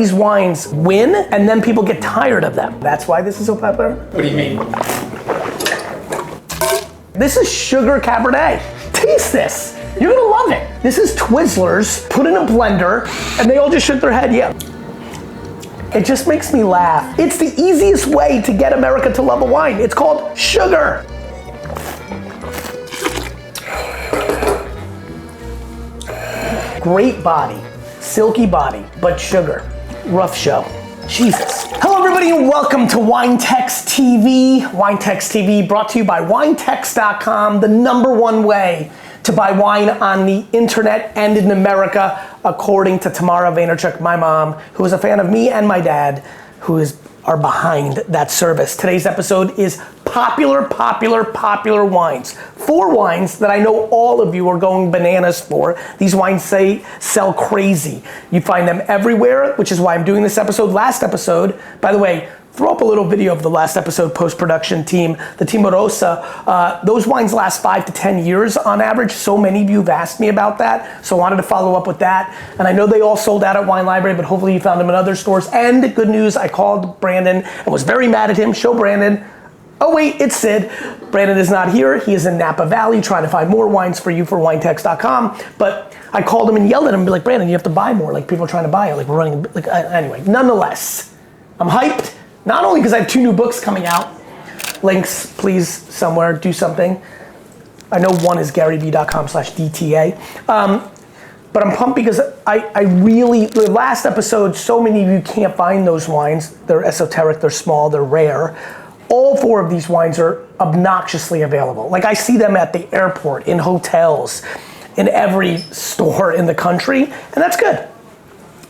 these wines win and then people get tired of them. That's why this is so popular. What do you mean? This is sugar Cabernet. Taste this. You're gonna love it. This is Twizzlers put in a blender and they all just shook their head, yeah. It just makes me laugh. It's the easiest way to get America to love a wine. It's called sugar. Great body, silky body, but sugar. Rough show. Jesus. Hello everybody and welcome to WineText TV. WineText TV brought to you by WineText.com, the #1 way to buy wine on the internet and in America, according to Tamara Vaynerchuk, my mom, who is a fan of me and my dad, who are behind that service. Today's episode is popular wines. 4 wines that I know all of you are going bananas for. These wines sell crazy. You find them everywhere, which is why I'm doing this episode. Last episode, by the way, throw up a little video of the last episode, post-production team, the Team Rosa. Those wines last 5 to 10 years on average. So many of you have asked me about that, so I wanted to follow up with that. And I know they all sold out at Wine Library, but hopefully you found them in other stores. And good news, I called Brandon and was very mad at him. Show Brandon. Oh wait, it's Sid. Brandon is not here. He is in Napa Valley trying to find more wines for you for WineText.com. But I called him and yelled at him and be like, Brandon, you have to buy more. Like people are trying to buy it. Like we're running, anyway, nonetheless, I'm hyped. Not only because I have 2 new books coming out, links, please, somewhere, do something. I know one is GaryVee.com/DTA. But I'm pumped because I really, the last episode, so many of you can't find those wines. They're esoteric, they're small, they're rare. All 4 of these wines are obnoxiously available. Like I see them at the airport, in hotels, in every store in the country, and that's good.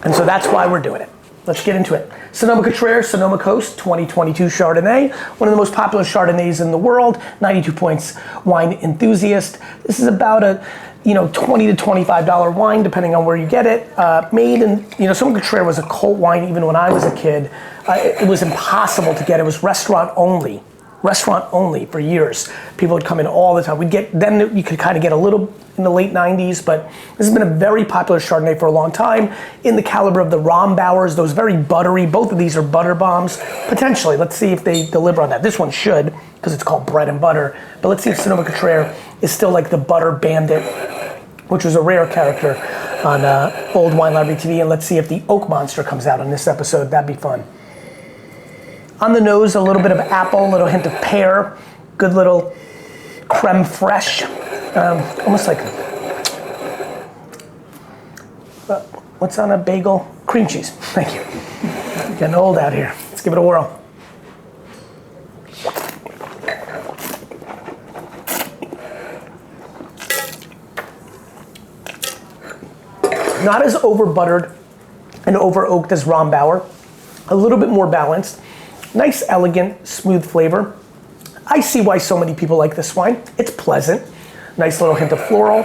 And so that's why we're doing it. Let's get into it. Sonoma Cutrer, Sonoma Coast, 2022 Chardonnay. One of the most popular Chardonnays in the world, 92 points, Wine Enthusiast. This is about a $20 to $25 wine, depending on where you get it. Made in, Sonoma Cutrer was a cult wine even when I was a kid. It was impossible to get. It was restaurant only for years. People would come in all the time. Then you could kind of get a little in the late 90s, but this has been a very popular Chardonnay for a long time. In the caliber of the Rombauers, those very buttery, both of these are butter bombs. Potentially, let's see if they deliver on that. This one should, because it's called bread and butter. But let's see if Sonoma Cutrer is still like the butter bandit, which was a rare character on old Wine Library TV. And let's see if the Oak Monster comes out on this episode. That'd be fun. On the nose, a little bit of apple, a little hint of pear, good little creme fraiche, almost like, what's on a bagel? Cream cheese, thank you. Getting old out here. Let's give it a whirl. Not as over buttered and over oaked as Rombauer, a little bit more balanced. Nice, elegant, smooth flavor. I see why so many people like this wine. It's pleasant. Nice little hint of floral.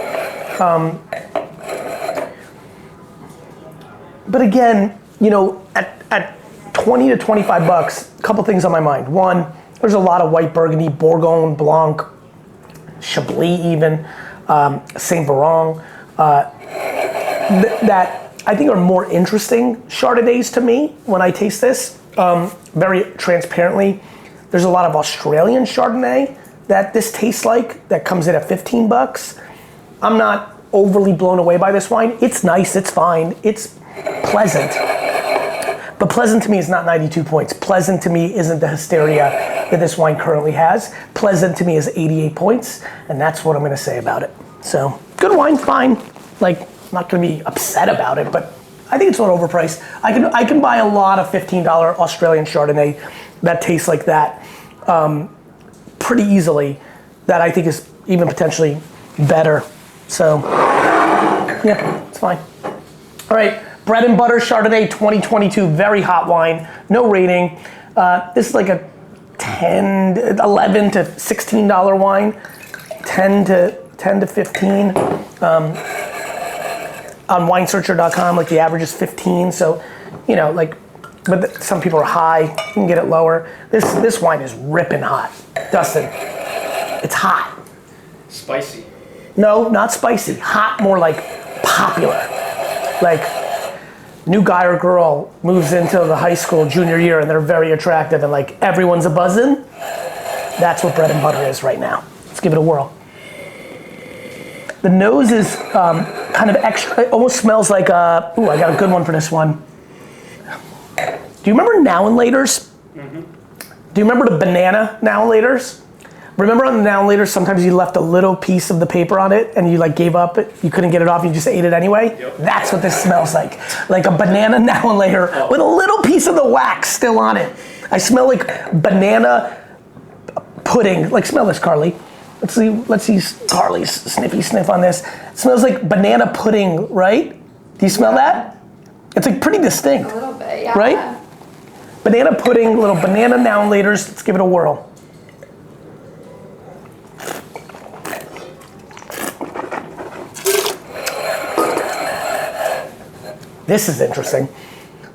But again, at 20 to 25 bucks, a couple things on my mind. One, there's a lot of white Burgundy, Bourgogne, Blanc, Chablis even, Saint Veron, that I think are more interesting Chardonnays to me when I taste this. Very transparently, there's a lot of Australian Chardonnay that this tastes like, that comes in at 15 bucks. I'm not overly blown away by this wine. It's nice, it's fine, it's pleasant. But pleasant to me is not 92 points. Pleasant to me isn't the hysteria that this wine currently has. Pleasant to me is 88 points, and that's what I'm gonna say about it. So, good wine, fine. Like, I'm not gonna be upset about it, but I think it's a little overpriced. I can buy a lot of $15 Australian Chardonnay that tastes like that pretty easily. That I think is even potentially better. So, yeah, it's fine. All right, Bread and Butter Chardonnay 2022, very hot wine, no rating. This is like a $11 to $16 wine, 10 to 15. On winesearcher.com, like the average is 15, so, but some people are high, you can get it lower. This wine is ripping hot. Dustin, it's hot. Spicy. No, not spicy. Hot, more like popular. Like, new guy or girl moves into the high school junior year and they're very attractive and like everyone's a buzzin', that's what bread and butter is right now. Let's give it a whirl. The nose is kind of extra, it almost smells like ooh, I got a good one for this one. Do you remember Now and Laters? Mm-hmm. Do you remember the banana Now and Laters? Remember on the Now and Laters, sometimes you left a little piece of the paper on it and you like gave up, you couldn't get it off, you just ate it anyway? Yep. That's what this smells like. Like a banana Now and Later with a little piece of the wax still on it. I smell like banana pudding. Like, smell this, Carly. Let's see Carly's sniffy sniff on this. It smells like banana pudding, right? Do you smell that? It's like pretty distinct. A little bit, yeah. Right? Banana pudding, little banana Now and Laters. Let's give it a whirl. This is interesting.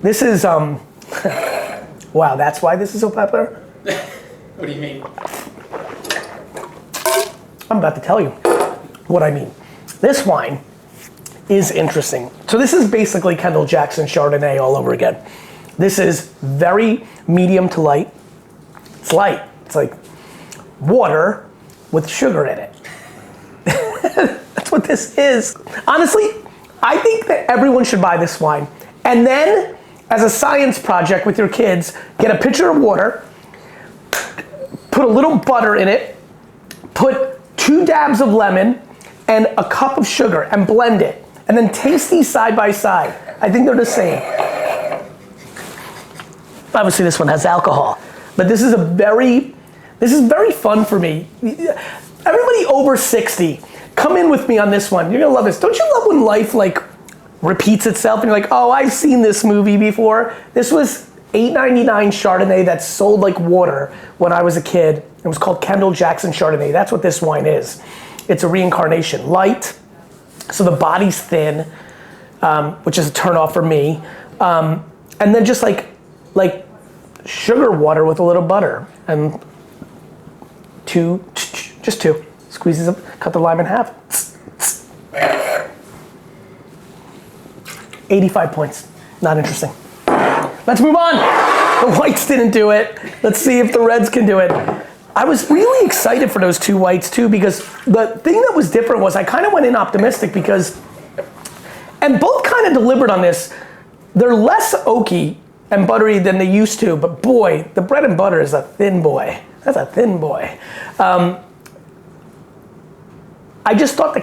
This is, wow, that's why this is so popular? What do you mean? I'm about to tell you what I mean. This wine is interesting. So this is basically Kendall Jackson Chardonnay all over again. This is very medium to light. It's light. It's like water with sugar in it. That's what this is. Honestly, I think that everyone should buy this wine. And then, as a science project with your kids, get a pitcher of water, put a little butter in it, put 2 dabs of lemon, and a cup of sugar, and blend it. And then taste these side by side. I think they're the same. Obviously this one has alcohol, but this is very fun for me. Everybody over 60, come in with me on this one. You're gonna love this. Don't you love when life like repeats itself and you're like, oh, I've seen this movie before. This was $8.99 Chardonnay that sold like water when I was a kid. It was called Kendall Jackson Chardonnay. That's what this wine is. It's a reincarnation. Light, so the body's thin, which is a turnoff for me. And then just like sugar water with a little butter. And just two. Squeezes up, cut the lime in half. 85 points, not interesting. Let's move on. The whites didn't do it. Let's see if the reds can do it. I was really excited for those 2 whites too, because the thing that was different was I kind of went in optimistic because, and both kind of delivered on this, they're less oaky and buttery than they used to, but boy, the bread and butter is a thin boy. That's a thin boy. I just thought the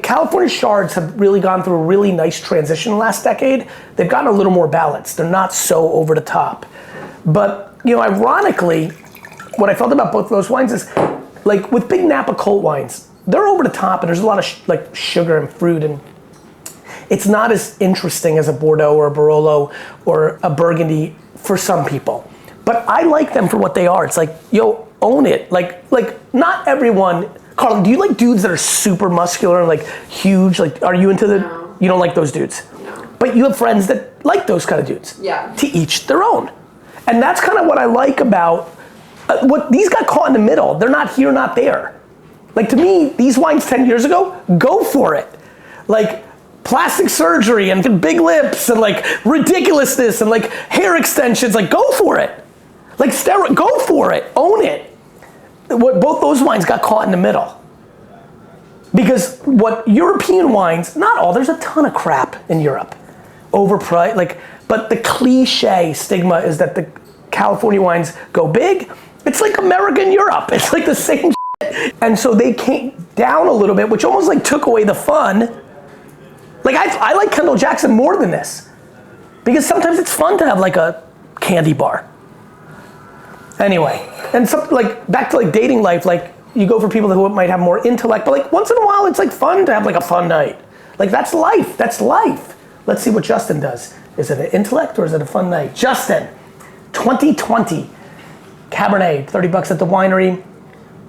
California Chards have really gone through a really nice transition last decade. They've gotten a little more balanced. They're not so over the top. But, you know, ironically, what I felt about both of those wines is, like with big Napa Colt wines, they're over the top and there's a lot of like sugar and fruit, and it's not as interesting as a Bordeaux or a Barolo or a Burgundy for some people. But I like them for what they are. It's like, yo, own it. Like not everyone. Carl, do you like dudes that are super muscular and like huge? Like, are you into the? No. You don't like those dudes. No. But you have friends that like those kind of dudes. Yeah. To each their own, and that's kind of what I like about what these got caught in the middle. They're not here, not there. Like to me, these wines 10 years ago, go for it. Like plastic surgery and big lips and like ridiculousness and like hair extensions. Like go for it. Like steroid, go for it. Own it. Both those wines got caught in the middle. Because what European wines, not all, there's a ton of crap in Europe. Overpriced, but the cliche stigma is that the California wines go big. It's like American Europe. It's like the same shit. And so they came down a little bit, which almost like took away the fun. Like I like Kendall Jackson more than this. Because sometimes it's fun to have like a candy bar. Anyway, and something like back to like dating life, like you go for people who might have more intellect, but like once in a while it's like fun to have like a fun night. Like that's life, that's life. Let's see what Justin does. Is it an intellect or is it a fun night? Justin, 2020, Cabernet, 30 bucks at the winery,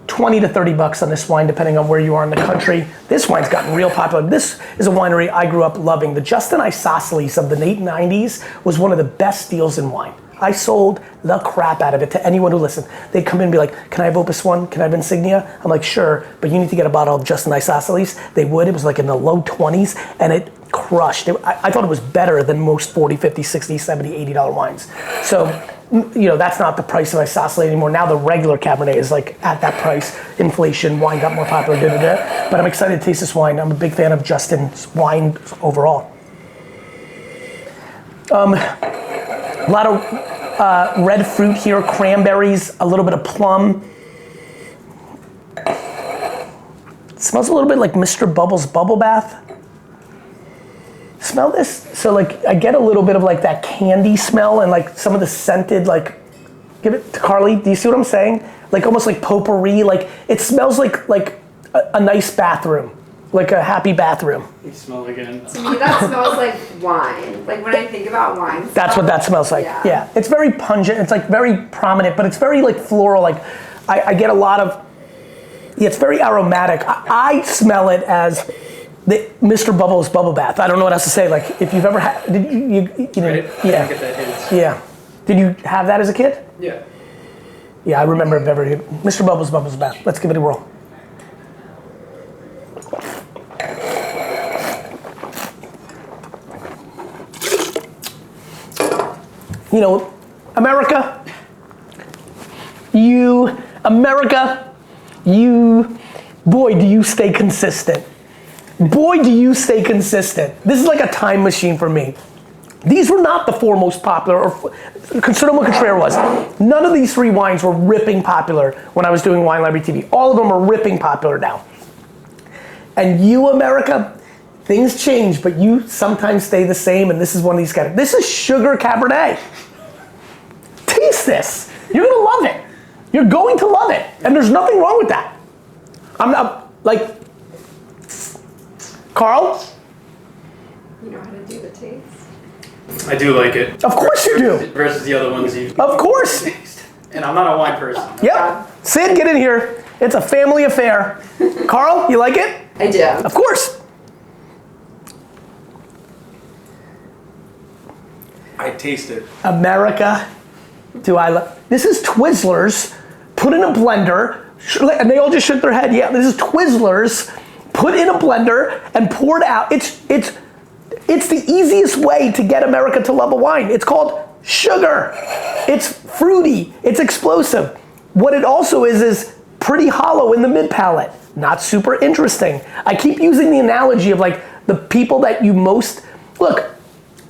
20 to 30 bucks on this wine depending on where you are in the country. This wine's gotten real popular. This is a winery I grew up loving. The Justin Isosceles of the late 90s was one of the best deals in wine. I sold the crap out of it to anyone who listened. They'd come in and be like, can I have Opus 1? Can I have Insignia? I'm like, sure, but you need to get a bottle of Justin Isosceles. They would, it was like in the low 20s, and crushed. I thought it was better than most $40, $50, $60, $70, $80 wines. So, that's not the price of isosceles anymore. Now the regular Cabernet is like at that price. Inflation, wine got more popular, But I'm excited to taste this wine. I'm a big fan of Justin's wine overall. A lot of red fruit here, cranberries, a little bit of plum. It smells a little bit like Mr. Bubbles Bubble Bath. Smell this? So like, I get a little bit of like that candy smell and like some of the scented, like, give it to Carly, do you see what I'm saying? Like almost like potpourri, like it smells like a nice bathroom, like a happy bathroom. You smell it again. To me, that smells like wine. Like when I think about wine. That's what that smells like, yeah. It's very pungent, it's like very prominent, but it's very like floral, like I get a lot of, it's very aromatic. I smell it as the Mr. Bubbles Bubble Bath. I don't know what else to say. Like, if you've ever had, did you know, Right? yeah, I get that hint. yeah. Did you have that as a kid? Yeah. Yeah, I remember it very. Mr. Bubbles Bubbles Bath. Let's give it a whirl. America, boy, do you stay consistent. Boy, do you stay consistent. This is like a time machine for me. These were not the four most popular, or Sonoma Cutrer was. None of these three wines were ripping popular when I was doing Wine Library TV. All of them are ripping popular now. And you, America, things change, but you sometimes stay the same, and this is one of these guys. This is sugar Cabernet. Taste this. You're gonna love it. You're going to love it, and there's nothing wrong with that. I'm not, like, Carl? You know how to do the taste. I do like it. Of course you do. Versus the other ones you. Of course. And I'm not a wine person. Yep. Sid, get in here. It's a family affair. Carl, you like it? I do. Of course. I taste it. America, do I love? This is Twizzlers put in a blender, and they all just shook their head. Yeah, this is Twizzlers put in a blender and poured out. It's the easiest way to get America to love a wine. It's called sugar. It's fruity. It's explosive. What it also is pretty hollow in the mid palate. Not super interesting. I keep using the analogy of like the people that you most, look,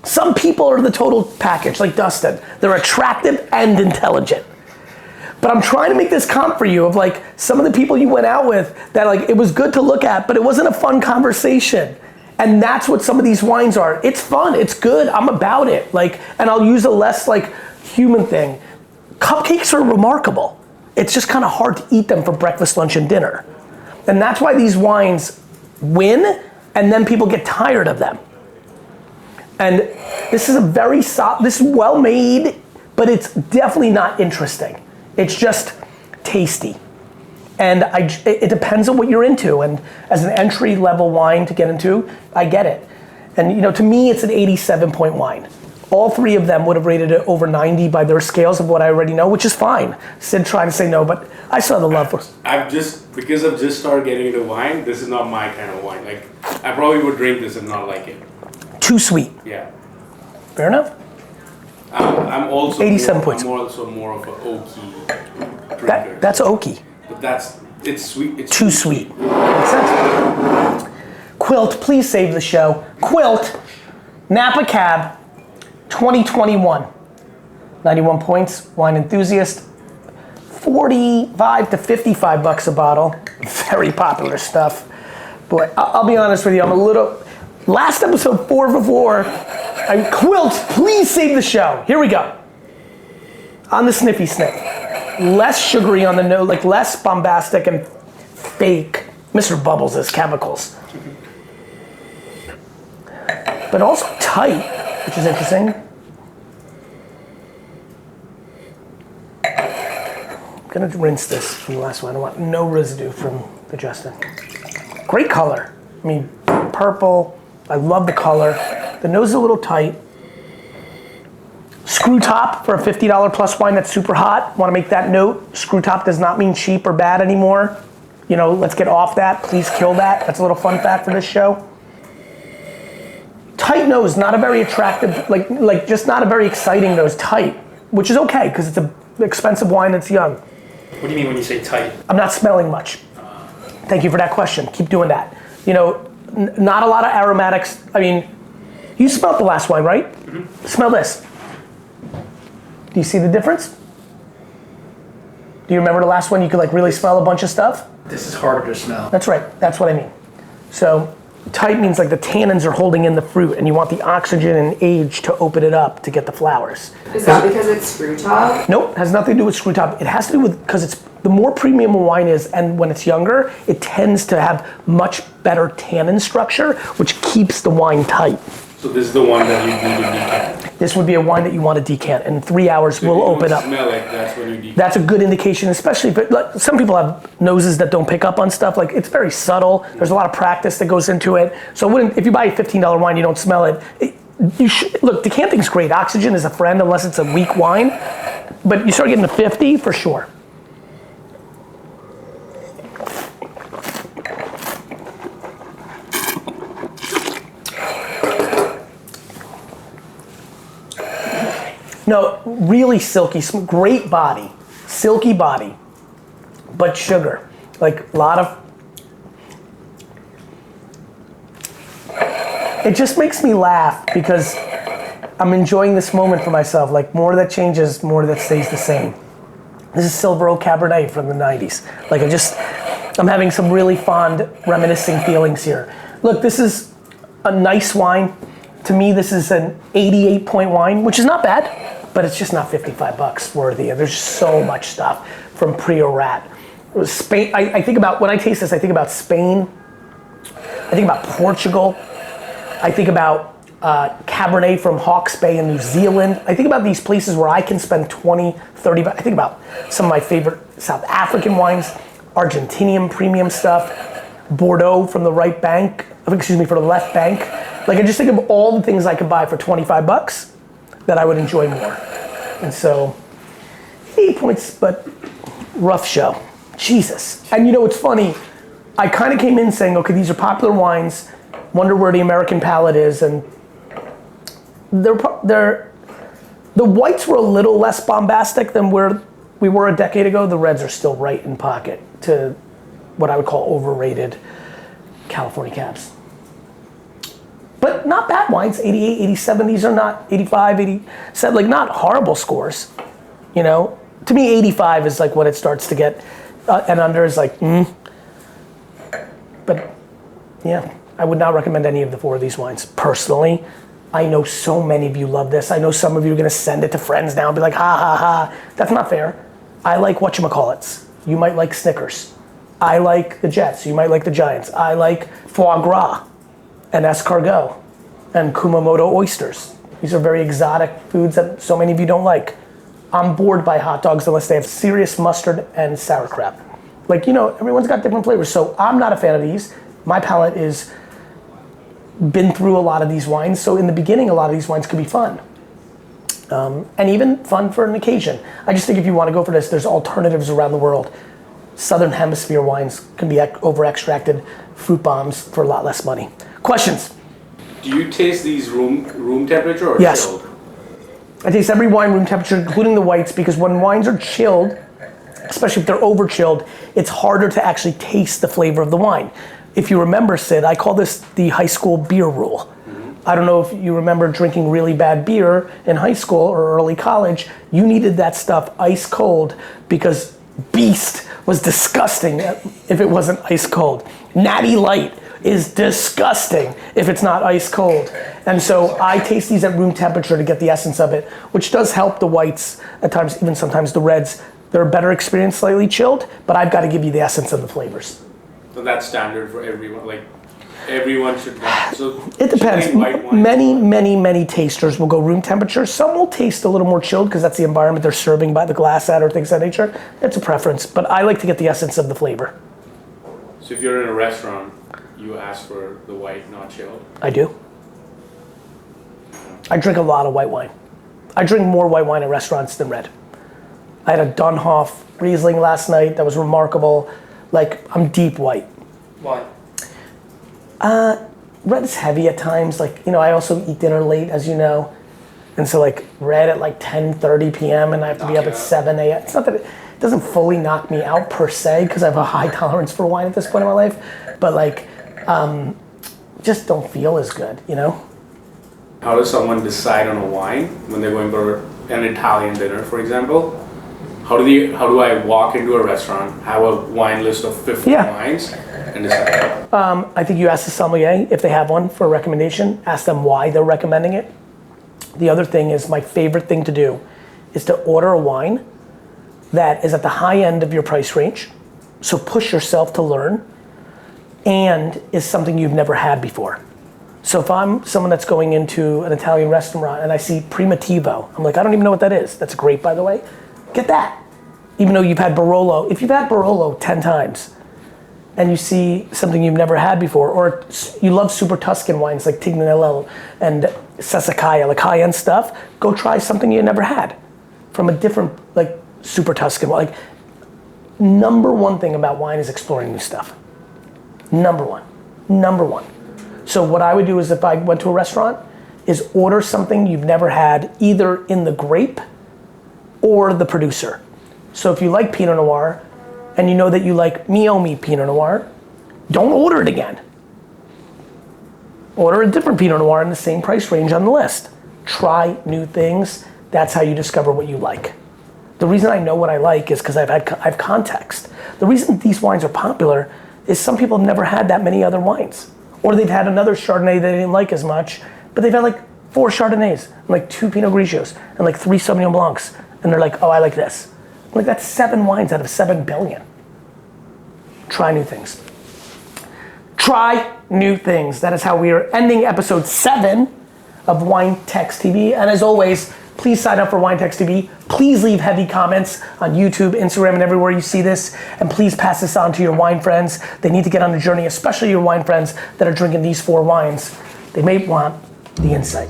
some people are the total package, like Dustin. They're attractive and intelligent. But I'm trying to make this comp for you of like some of the people you went out with that like it was good to look at, but it wasn't a fun conversation. And that's what some of these wines are. It's fun, it's good, I'm about it. Like, and I'll use a less like human thing. Cupcakes are remarkable. It's just kind of hard to eat them for breakfast, lunch, and dinner. And that's why these wines win, and then people get tired of them. And this is a very soft, this is well made, but it's definitely not interesting. It's just tasty. And it depends on what you're into. And as an entry level wine to get into, I get it. And to me, it's an 87 point wine. All three of them would have rated it over 90 by their scales of what I already know, which is fine. Sid tried to say no, but I saw the love for Because I've just started getting into wine, this is not my kind of wine. Like, I probably would drink this and not like it. Too sweet. Yeah. Fair enough. I'm also 87 points. I'm also more of an oaky drinker. That's oaky. But it's sweet. It's Too sweet. Makes sense. Quilt, please save the show. Quilt, Napa Cab, 2021. 91 points, Wine Enthusiast. 45 to 55 bucks a bottle. Very popular stuff. Boy, I'll be honest with you, I'm a little, last episode 4 for 4. Quilt, please save the show. Here we go. On the sniffy sniff. Less sugary on the nose, like less bombastic and fake. Mr. Bubbles is chemicals. But also tight, which is interesting. I'm gonna rinse this from the last one. I want no residue from the Justin. Great color. I mean, purple. I love the color. The nose is a little tight. Screw top for a $50 plus wine that's super hot. Want to make that note. Screw top does not mean cheap or bad anymore. Let's get off that. Please kill that. That's a little fun fact for this show. tight nose, not a very attractive, like just not a very exciting nose, tight, which is okay because it's an expensive wine that's young. What do you mean when you say tight? I'm not smelling much. Thank you for that question. Keep doing that. You know, not a lot of aromatics. I mean, you smelled the last wine, right? Mm-hmm. Smell this. Do you see the difference? Do you remember the last one you could like really smell a bunch of stuff? This is harder to smell. That's right, that's what I mean. So tight means like the tannins are holding in the fruit and you want the oxygen and age to open it up to get the flowers. Is that because it's screw top? Nope, has nothing to do with screw top. It has to do with, because it's, the more premium a wine is and when it's younger, it tends to have much better tannin structure, which keeps the wine tight. So this is the one that you need to decant. This would be a wine that you want to decant. In 3 hours, So will if you open don't up. smell it, that's when you decant. That's a good indication, especially if it, like, some people have noses that don't pick up on stuff. Like it's very subtle. There's a lot of practice that goes into it. So if you buy a $15 wine, you don't smell it. You should, look, decanting's great. Oxygen is a friend unless it's a weak wine. But you start getting to 50 for sure. No, really silky, great body, silky body, but sugar, like a lot of, it just makes me laugh because I'm enjoying this moment for myself, like more that changes, more that stays the same. This is Silver Oak Cabernet from the 90s. Like I'm having some really fond reminiscing feelings here. Look, this is a nice wine. To me, this is an 88 point wine, which is not bad, but it's just not 55 bucks worthy. And there's just so much stuff from Priorat. Spain, I think about, when I taste this, I think about Spain. I think about Portugal. I think about Cabernet from Hawke's Bay in New Zealand. I think about these places where I can spend 20, 30, I think about some of my favorite South African wines, Argentinian premium stuff, Bordeaux from the right bank, excuse me, for the left bank. Like I just think of all the things I could buy for 25 bucks that I would enjoy more. And so, 8 points, but rough show. Jesus. And you know, it's funny, I kind of came in saying, okay, these are popular wines, wonder where the American palate is, and the whites were a little less bombastic than where we were a decade ago. The reds are still right in pocket to what I would call overrated California cabs. But not bad wines, 88, 87, these are not 85, 87, like not horrible scores, you know? To me, 85 is like when it starts to get, and under is like, But yeah, I would not recommend any of the 4 of these wines. Personally, I know so many of you love this. I know some of you are gonna send it to friends now and be like, ha ha ha. That's not fair. I like whatchamacallits. You might like Snickers. I like the Jets, you might like the Giants. I like foie gras and escargot and Kumamoto oysters. These are very exotic foods that so many of you don't like. I'm bored by hot dogs unless they have serious mustard and sauerkraut. Like, you know, everyone's got different flavors, so I'm not a fan of these. My palate is been through a lot of these wines, so in the beginning, a lot of these wines could be fun. And even fun for an occasion. I just think if you want to go for this, there's alternatives around the world. Southern Hemisphere wines can be over-extracted fruit bombs for a lot less money. Questions? Do you taste these room temperature or Yes. chilled? I taste every wine room temperature, including the whites, because when wines are chilled, especially if they're over chilled, it's harder to actually taste the flavor of the wine. If you remember, Sid, I call this the high school beer rule. I don't know if you remember drinking really bad beer in high school or early college. You needed that stuff ice cold because Beast was disgusting if it wasn't ice cold. Natty Light is disgusting if it's not ice cold. And so I taste these at room temperature to get the essence of it, which does help the whites at times, even sometimes the reds. They're a better experience slightly chilled, but I've got to give you the essence of the flavors. So that's standard for everyone, like everyone should have. So It depends. white wine. Many tasters will go room temperature. Some will taste a little more chilled because that's the environment they're serving by the glass at or things of that nature. It's a preference, but I like to get the essence of the flavor. So if you're in a restaurant, you ask for the white, not chilled. I do. I drink a lot of white wine. I drink more white wine at restaurants than red. I had a Dunhoff Riesling last night that was remarkable. Like, I'm deep white. Why? red is heavy at times. Like, you know, I also eat dinner late, as you know. And so like red at like 10:30 p.m. and I have to be up at 7 a.m. It's not that it doesn't fully knock me out per se, because I have a high tolerance for wine at this point in my life, but like, just don't feel as good, you know? How does someone decide on a wine when they're going for an Italian dinner, for example? How do I walk into a restaurant, have a wine list of 50 wines, and decide? I think you ask the sommelier if they have one for a recommendation. Ask them why they're recommending it. The other thing is, my favorite thing to do is to order a wine that is at the high end of your price range, so push yourself to learn, and is something you've never had before. So if I'm someone that's going into an Italian restaurant and I see Primitivo, I'm like, I don't even know what that is. That's great, by the way. Get that. Even though you've had Barolo, if you've had Barolo 10 times and you see something you've never had before, or you love super Tuscan wines like Tignanello and Sassicaia, like high-end stuff, go try something you never had from a different, like, super Tuscan wine. Like, number one thing about wine is exploring new stuff. Number one. So what I would do is, if I went to a restaurant, is order something you've never had, either in the grape or the producer. So if you like Pinot Noir, and you know that you like Meiomi Pinot Noir, don't order it again. Order a different Pinot Noir in the same price range on the list. Try new things. That's how you discover what you like. The reason I know what I like is because I have context. The reason these wines are popular is some people have never had that many other wines. Or they've had another Chardonnay they didn't like as much, but they've had like 4 Chardonnays, and like 2 Pinot Grigios, and like 3 Sauvignon Blancs, and they're like, oh, I like this. I'm like, that's 7 wines out of 7 billion. Try new things. Try new things. That is how we are ending episode 7 of WineText TV. And as always, please sign up for WineText TV. Please leave heavy comments on YouTube, Instagram, and everywhere you see this. And please pass this on to your wine friends. They need to get on the journey, especially your wine friends that are drinking these 4 wines. They may want the insight.